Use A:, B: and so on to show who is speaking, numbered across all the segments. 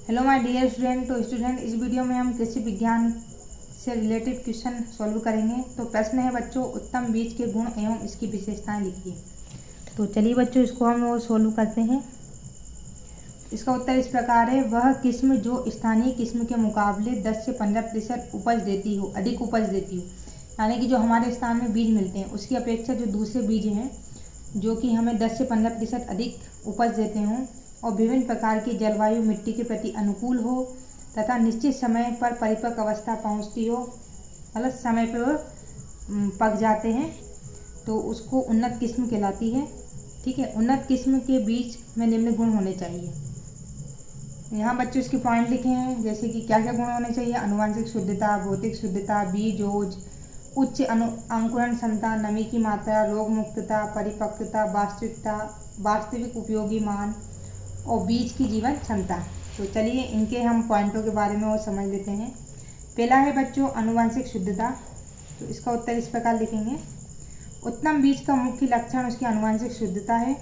A: Hello my dear student. तो student, इस video में हम कृषि विज्ञान से रिलेटेड क्वेश्चन सॉल्व करेंगे। तो प्रश्न है बच्चों, उत्तम बीज के गुण एवं इसकी विशेषताएं लिखिए। तो चलिए बच्चों, इसको हम वो सॉल्व करते हैं। इसका उत्तर इस प्रकार है, वह किस्म जो स्थानीय किस्म के मुकाबले 10 से 15% उपज देती हो, अधिक उपज देती हो। यानी कि जो हमारे स्थान में बीज मिलते हैं उसकी अपेक्षा जो दूसरे बीज हैं जो कि हमें 10 से 15% अधिक उपज देते हों और विभिन्न प्रकार की जलवायु मिट्टी के प्रति अनुकूल हो तथा निश्चित समय पर परिपक्व अवस्था पहुंचती हो, मतलब समय पर पक जाते हैं, तो उसको उन्नत किस्म कहलाती है। ठीक है, उन्नत किस्म के बीज में निम्न गुण होने चाहिए। यहाँ बच्चों इसके पॉइंट लिखे हैं, जैसे कि क्या क्या गुण होने चाहिए। आनुवंशिक शुद्धता, भौतिक शुद्धता, बीज ओज, उच्च अंकुरण क्षमता, नमी की मात्रा, रोग मुक्तता, परिपक्वता, वास्तविक उपयोगी मान और बीज की जीवन क्षमता। तो चलिए इनके हम पॉइंटों के बारे में और समझ लेते हैं। पहला है बच्चों आनुवंशिक शुद्धता। तो इसका उत्तर इस प्रकार लिखेंगे, उत्तम बीज का मुख्य लक्षण उसकी आनुवंशिक शुद्धता है।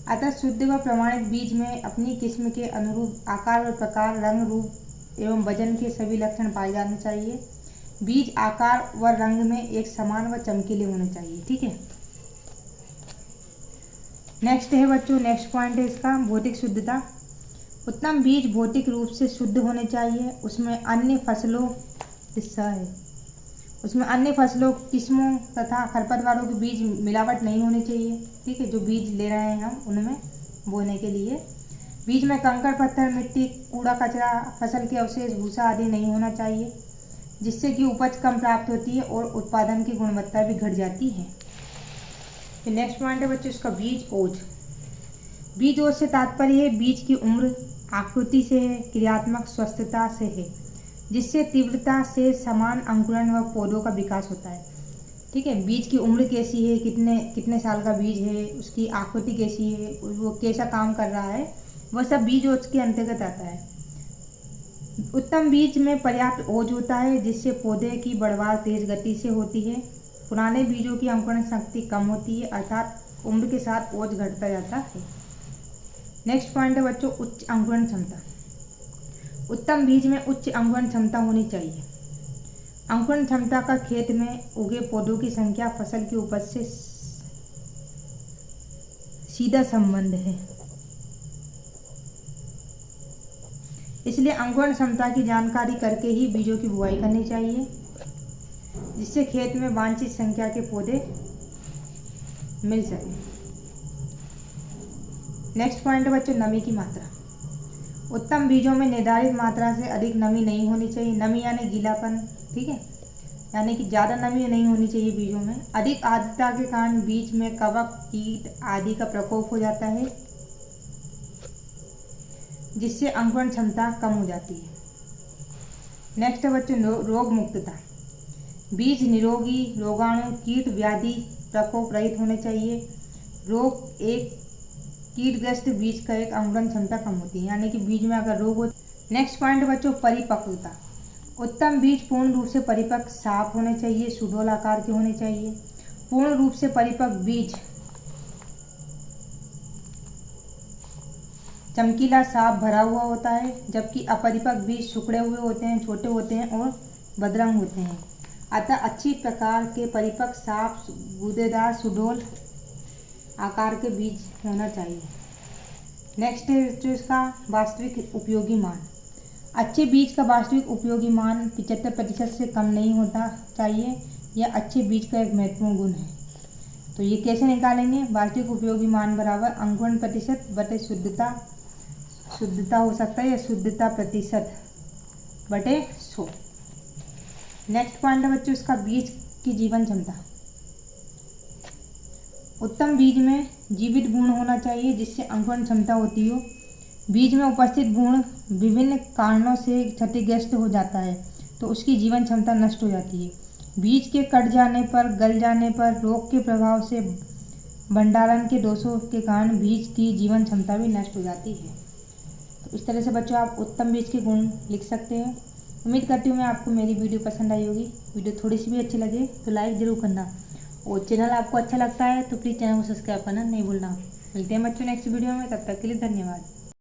A: अतः शुद्ध व प्रमाणित बीज में अपनी किस्म के अनुरूप आकार व प्रकार, रंग, रूप एवं वजन के सभी लक्षण पाए जाने चाहिए। बीज आकार व रंग में एक समान व चमकीले होने चाहिए। ठीक है, नेक्स्ट है बच्चों, नेक्स्ट पॉइंट है इसका भौतिक शुद्धता। उत्तम बीज भौतिक रूप से शुद्ध होने चाहिए। उसमें अन्य फसलों किस्मों तथा खरपतवारों के बीज मिलावट नहीं होनी चाहिए। ठीक है, जो बीज ले रहे हैं हम उनमें बोने के लिए बीज में कंकड़, पत्थर, मिट्टी, कूड़ा कचरा, फसल के अवशेष, भूसा आदि नहीं होना चाहिए, जिससे कि उपज कम प्राप्त होती है और उत्पादन की गुणवत्ता भी घट जाती है। नेक्स्ट पॉइंट है बच्चों इसका बीज ओज। बीज ओज से तात्पर्य है बीज की उम्र, आकृति से है, क्रियात्मक स्वस्थता से है, जिससे तीव्रता से समान अंकुरण व पौधों का विकास होता है। ठीक है, बीज की उम्र कैसी है, कितने साल का बीज है, उसकी आकृति कैसी है, वो कैसा काम कर रहा है, वह सब बीज ओज के अंतर्गत आता है। उत्तम बीज में पर्याप्त ओज होता है, जिससे पौधे की बढ़वार तेज गति से होती है। पुराने बीजों की अंकुरण शक्ति कम होती है, अर्थात उम्र के साथ ओज घटता जाता है। नेक्स्ट पॉइंट है बच्चों उच्च अंकुरण क्षमता। उत्तम बीज में उच्च अंकुरण क्षमता होनी चाहिए। अंकुरण क्षमता का खेत में उगे पौधों की संख्या फसल की उपज से सीधा संबंध है, इसलिए अंकुरण क्षमता की जानकारी करके ही बीजों की बुआई करनी चाहिए, जिससे खेत में वांछित संख्या के पौधे मिल सके। नेक्स्ट पॉइंट है बच्चों नमी की मात्रा। उत्तम बीजों में निर्धारित मात्रा से अधिक नमी नहीं होनी चाहिए। नमी यानी गीलापन, ठीक है, यानी कि ज़्यादा नमी नहीं होनी चाहिए बीजों में। अधिक आर्द्रता के कारण बीज में कवक, कीट आदि का प्रकोप हो जाता है, जिससे अंकुरण क्षमता कम हो जाती है। नेक्स्ट है बच्चों रोग मुक्तता। बीज निरोगी, रोगाणु, कीट, व्याधि प्रकोप रहित होने चाहिए। रोग एक कीटग्रस्त बीज का एक अंकुरण क्षमता कम होती है, यानी कि बीज में अगर रोग हो। नेक्स्ट पॉइंट बच्चों परिपक्वता। उत्तम बीज पूर्ण रूप से परिपक्व, साफ होने चाहिए, सुडौल आकार के होने चाहिए। पूर्ण रूप से परिपक्व बीज चमकीला, साफ, भरा हुआ होता है, जबकि अपरिपक्व बीज सिकुड़े हुए होते हैं, छोटे होते हैं और बदरंग होते हैं। अतः अच्छी प्रकार के परिपक्व, साफ, गूदेदार, सुडौल आकार के बीज होना चाहिए। नेक्स्ट है जो इसका वास्तविक उपयोगी मान। अच्छे बीज का वास्तविक उपयोगी मान 75% से कम नहीं होता चाहिए। यह अच्छे बीज का एक महत्वपूर्ण गुण है। तो ये कैसे निकालेंगे? वास्तविक उपयोगी मान बराबर अंकुरण प्रतिशत बटे शुद्धता हो सकता है, या शुद्धता प्रतिशत बटे 100। नेक्स्ट पॉइंट है बच्चों इसका बीज की जीवन क्षमता। उत्तम बीज में जीवित गुण होना चाहिए, जिससे अंकुरण क्षमता होती हो। बीज में उपस्थित गुण विभिन्न कारणों से क्षतिग्रस्त हो जाता है, तो उसकी जीवन क्षमता नष्ट हो जाती है। बीज के कट जाने पर, गल जाने पर, रोग के प्रभाव से, भंडारण के दोषों के कारण बीज की जीवन क्षमता भी नष्ट हो जाती है। तो इस तरह से बच्चों आप उत्तम बीज के गुण लिख सकते हैं। उम्मीद करती हूँ मैं आपको मेरी वीडियो पसंद आई होगी। वीडियो थोड़ी सी भी अच्छी लगे तो लाइक ज़रूर करना, और चैनल आपको अच्छा लगता है तो प्लीज़ चैनल को सब्सक्राइब करना नहीं भूलना। मिलते हैं बच्चों नेक्स्ट वीडियो में, तब तक के लिए धन्यवाद।